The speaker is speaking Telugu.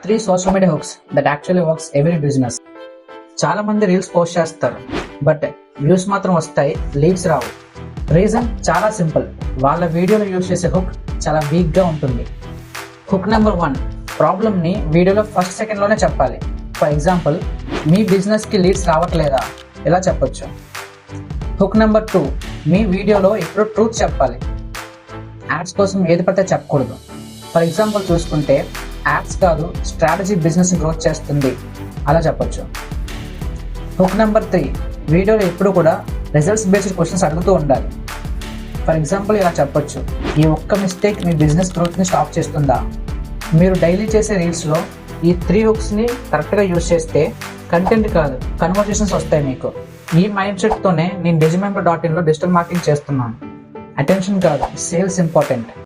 3 social media hooks that actually works every business. చాలా మంది రీల్స్ పోస్ట్ చేస్తారు, బట్ వ్యూస్ మాత్రం వస్తాయి, లీడ్స్ రావు. రీజన్ చాలా సింపుల్, వాళ్ళ వీడియోలో యూజ్ చేసే హుక్ చాలా వీక్ గా ఉంటుంది. హుక్ నెంబర్ 1, ప్రాబ్లమ్ని వీడియోలో ఫస్ట్ సెకండ్లోనే చెప్పాలి. ఫర్ ఎగ్జాంపుల్, మీ బిజినెస్కి లీడ్స్ రావట్లేదా, ఇలా చెప్పొచ్చు. హుక్ నెంబర్ 2, మీ వీడియోలో ఎప్పుడు ట్రూత్ చెప్పాలి. యాడ్స్ కోసం ఏది పడితే చెప్పకూడదు. ఫర్ ఎగ్జాంపుల్ చూసుకుంటే, యాడ్స్ కాదు, స్ట్రాటజీ బిజినెస్ గ్రోత్ చేస్తుంది, అలా చెప్పొచ్చు. హుక్ నెంబర్ 3, వీడియోలో ఎప్పుడు కూడా రిజల్ట్స్ బేస్డ్ క్వశ్చన్స్ అడుగుతూ ఉండాలి. ఫర్ ఎగ్జాంపుల్ ఇలా చెప్పొచ్చు, ఈ ఒక్క మిస్టేక్ మీ బిజినెస్ గ్రోత్ని స్టాప్ చేస్తుందా. మీరు డైలీ చేసే రీల్స్లో ఈ 3 హుక్స్ని కరెక్ట్గా యూజ్ చేస్తే కంటెంట్ కాదు, కన్వర్జేషన్స్ వస్తాయి మీకు. ఈ మైండ్ సెట్తోనే నేను డిజిమెంబర్.inలో డిజిటల్ మార్కెటింగ్ చేస్తున్నాను. అటెన్షన్ కాదు, సేల్స్ ఇంపార్టెంట్.